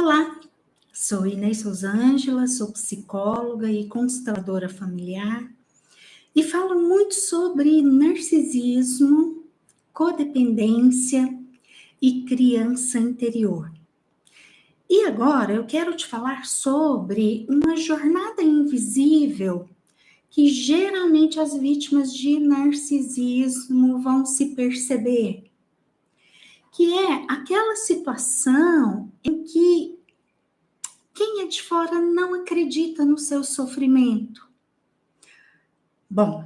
Olá, sou Inês Rosângela, sou psicóloga e consteladora familiar e falo muito sobre narcisismo, codependência e criança interior. E agora eu quero te falar sobre uma jornada invisível que geralmente as vítimas de narcisismo vão se perceber, que é aquela situação em que quem é de fora não acredita no seu sofrimento. Bom,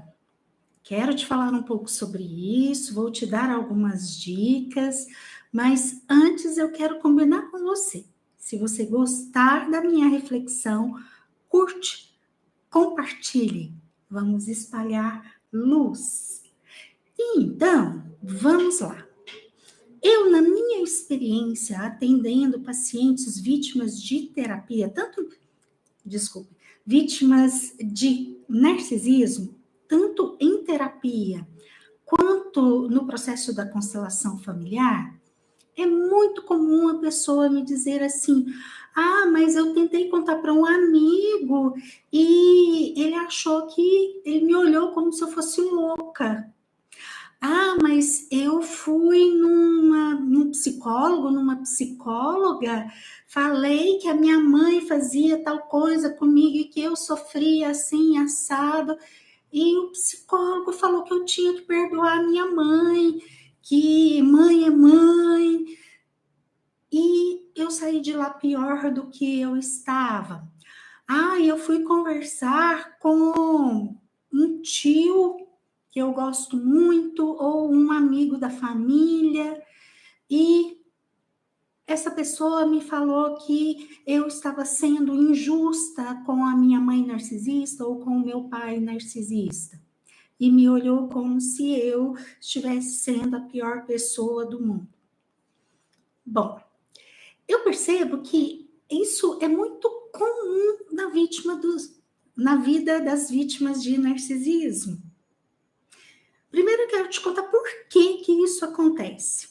quero te falar um pouco sobre isso, vou te dar algumas dicas, mas antes eu quero combinar com você. Se você gostar da minha reflexão, curte, compartilhe, vamos espalhar luz. Então, vamos lá. Eu, na minha experiência, atendendo pacientes vítimas de terapia, vítimas de narcisismo, tanto em terapia quanto no processo da constelação familiar, é muito comum a pessoa me dizer assim: mas eu tentei contar para um amigo e ele achou que ele me olhou como se eu fosse louca. Mas eu fui num psicólogo, numa psicóloga, falei que a minha mãe fazia tal coisa comigo e que eu sofria assim, assado, e o psicólogo falou que eu tinha que perdoar a minha mãe, que mãe é mãe, e eu saí de lá pior do que eu estava. Eu fui conversar com um tio que eu gosto muito, ou um amigo da família, e essa pessoa me falou que eu estava sendo injusta com a minha mãe narcisista ou com o meu pai narcisista, e me olhou como se eu estivesse sendo a pior pessoa do mundo. Bom, eu percebo que isso é muito comum na vida das vítimas de narcisismo. Primeiro eu quero te contar por que isso acontece.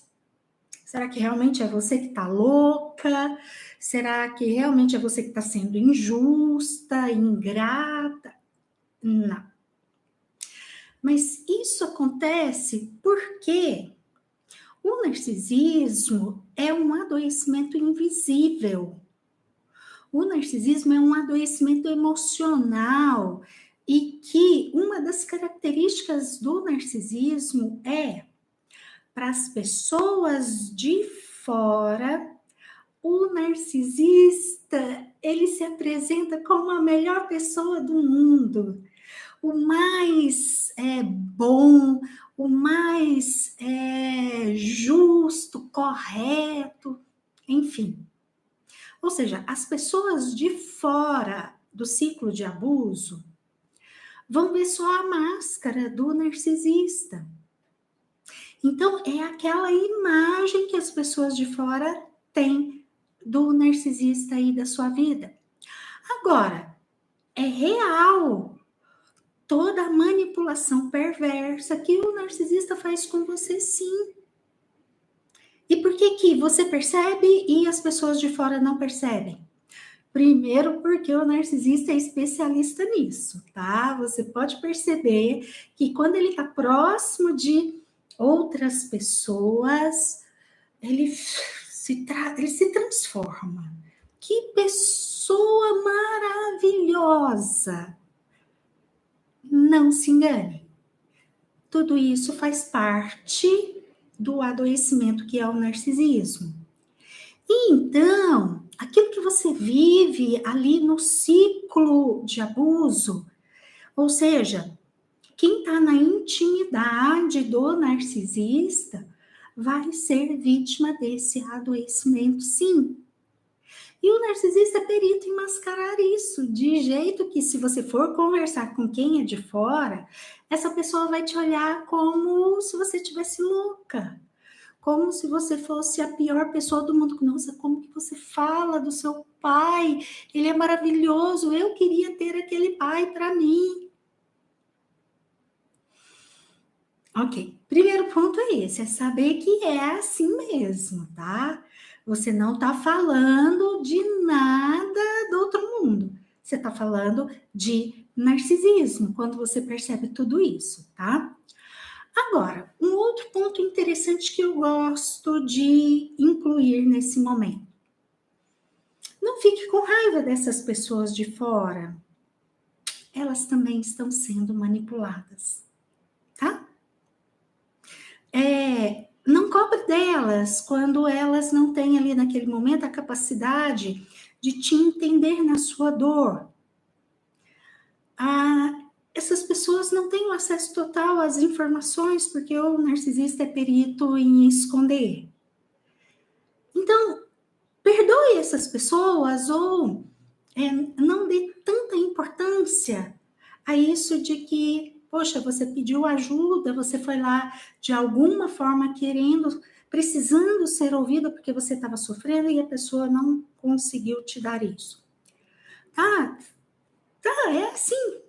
Será que realmente é você que está louca? Será que realmente é você que está sendo injusta, ingrata? Não. Mas isso acontece porque o narcisismo é um adoecimento invisível. O narcisismo é um adoecimento emocional e que uma das características do narcisismo é, para as pessoas de fora, o narcisista, ele se apresenta como a melhor pessoa do mundo, o mais bom, o mais justo, correto, enfim. Ou seja, as pessoas de fora do ciclo de abuso vão ver só a máscara do narcisista. Então, é aquela imagem que as pessoas de fora têm do narcisista e da sua vida. Agora, é real toda a manipulação perversa que o narcisista faz com você, sim. E por que você percebe e as pessoas de fora não percebem? Primeiro, porque o narcisista é especialista nisso, tá? Você pode perceber que quando ele está próximo de outras pessoas, ele se transforma. Que pessoa maravilhosa! Não se engane. Tudo isso faz parte do adoecimento que é o narcisismo. E então, aquilo que você vive ali no ciclo de abuso, ou seja, quem está na intimidade do narcisista vai ser vítima desse adoecimento, sim. E o narcisista é perito em mascarar isso, de jeito que se você for conversar com quem é de fora, essa pessoa vai te olhar como se você estivesse louca. Como se você fosse a pior pessoa do mundo. Nossa, como que você fala do seu pai? Ele é maravilhoso. Eu queria ter aquele pai para mim. Ok. Primeiro ponto é esse, é saber que é assim mesmo, tá? você não está falando de nada do outro mundo. Você está falando de narcisismo, quando você percebe tudo isso, tá? Agora, um outro ponto interessante que eu gosto de incluir nesse momento. Não fique com raiva dessas pessoas de fora. Elas também estão sendo manipuladas, tá? Não cobre delas quando elas não têm ali naquele momento a capacidade de te entender na sua dor. Essas pessoas não têm o acesso total às informações porque o narcisista é perito em esconder. Então, perdoe essas pessoas ou não dê tanta importância a isso de que, poxa, você pediu ajuda, você foi lá de alguma forma precisando ser ouvida porque você estava sofrendo e a pessoa não conseguiu te dar isso. Tá, é assim.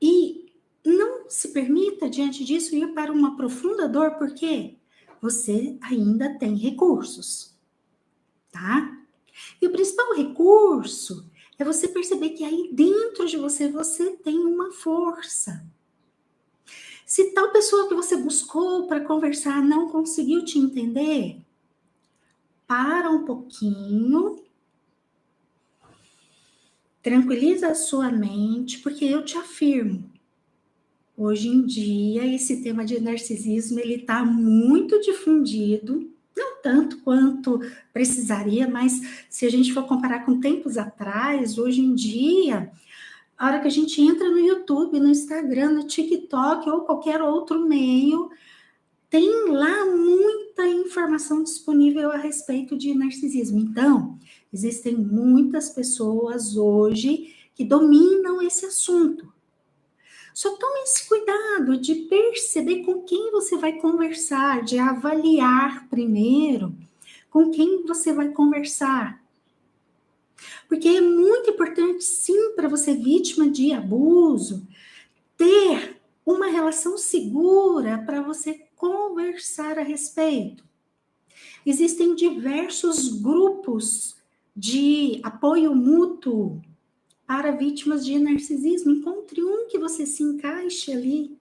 E não se permita, diante disso, ir para uma profunda dor, porque você ainda tem recursos, tá? E o principal recurso é você perceber que aí dentro de você tem uma força. Se tal pessoa que você buscou para conversar não conseguiu te entender, para um pouquinho, tranquiliza a sua mente, porque eu te afirmo, hoje em dia esse tema de narcisismo ele está muito difundido, não tanto quanto precisaria, mas se a gente for comparar com tempos atrás, hoje em dia, a hora que a gente entra no YouTube, no Instagram, no TikTok ou qualquer outro meio, tem lá muita informação disponível a respeito de narcisismo. Então, existem muitas pessoas hoje que dominam esse assunto. Só tome esse cuidado de perceber com quem você vai conversar, de avaliar primeiro com quem você vai conversar. Porque é muito importante, sim, para você vítima de abuso, ter uma relação segura para você conversar a respeito. Existem diversos grupos de apoio mútuo para vítimas de narcisismo. Encontre um que você se encaixe ali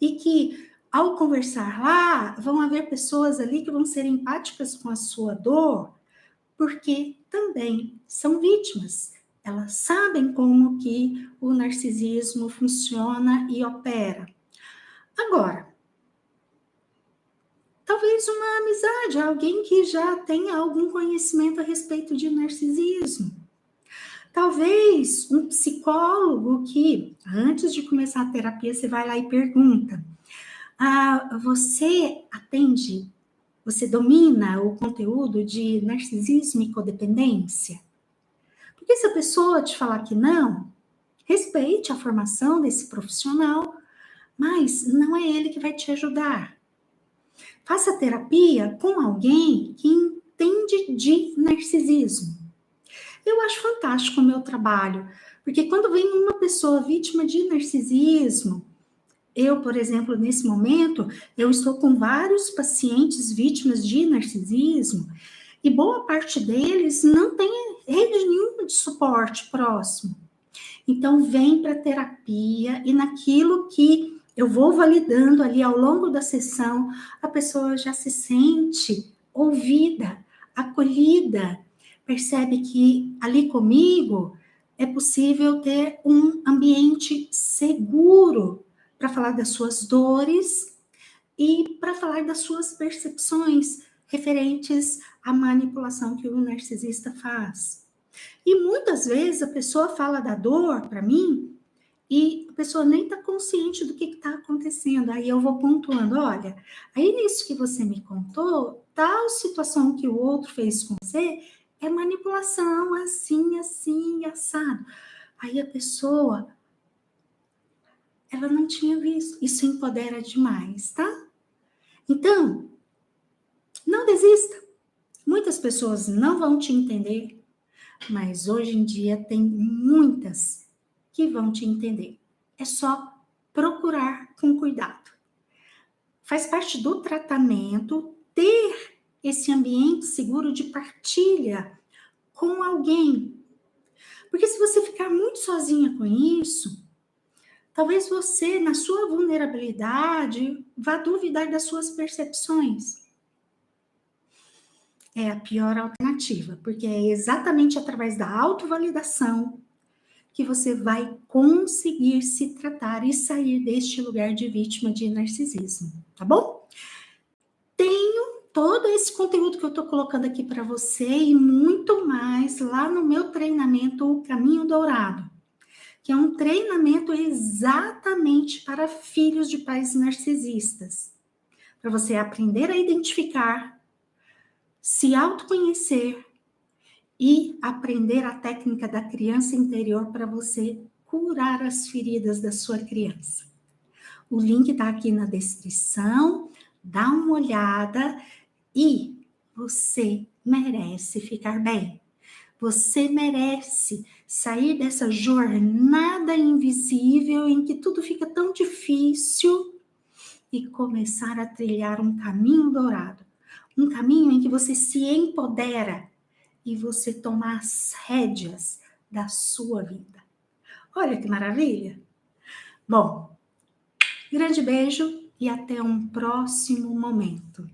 e que, ao conversar lá, vão haver pessoas ali que vão ser empáticas com a sua dor, porque também são vítimas. Elas sabem como que o narcisismo funciona e opera. Agora, talvez uma amizade, alguém que já tenha algum conhecimento a respeito de narcisismo. Talvez um psicólogo que, antes de começar a terapia, você vai lá e pergunta: você atende, você domina o conteúdo de narcisismo e codependência? Porque se a pessoa te falar que não, respeite a formação desse profissional, mas não é ele que vai te ajudar. Faça terapia com alguém que entende de narcisismo. Eu acho fantástico o meu trabalho, porque quando vem uma pessoa vítima de narcisismo, eu, por exemplo, nesse momento, eu estou com vários pacientes vítimas de narcisismo e boa parte deles não tem rede nenhuma de suporte próximo. Então, vem para a terapia e naquilo que eu vou validando ali ao longo da sessão, a pessoa já se sente ouvida, acolhida, percebe que ali comigo é possível ter um ambiente seguro para falar das suas dores e para falar das suas percepções referentes à manipulação que o narcisista faz. E muitas vezes a pessoa fala da dor para mim e a pessoa nem está consciente do que está acontecendo. Aí eu vou pontuando, olha, aí nisso que você me contou, tal situação que o outro fez com você é manipulação, assim, assim, assado. Aí a pessoa, ela não tinha visto. Isso empodera demais, tá? Então, não desista. Muitas pessoas não vão te entender, mas hoje em dia tem muitas que vão te entender. É só procurar com cuidado. Faz parte do tratamento ter esse ambiente seguro de partilha com alguém. Porque se você ficar muito sozinha com isso, talvez você, na sua vulnerabilidade, vá duvidar das suas percepções. É a pior alternativa, porque é exatamente através da autovalidação que você vai conseguir se tratar e sair deste lugar de vítima de narcisismo, tá bom? Tenho todo esse conteúdo que eu tô colocando aqui para você e muito mais lá no meu treinamento O Caminho Dourado, que é um treinamento exatamente para filhos de pais narcisistas, para você aprender a identificar, se autoconhecer e aprender a técnica da criança interior para você curar as feridas da sua criança. O link está aqui na descrição, dá uma olhada e você merece ficar bem. Você merece sair dessa jornada invisível em que tudo fica tão difícil e começar a trilhar um caminho dourado. Um caminho em que você se empodera e você toma as rédeas da sua vida. Olha que maravilha! Bom, grande beijo e até um próximo momento.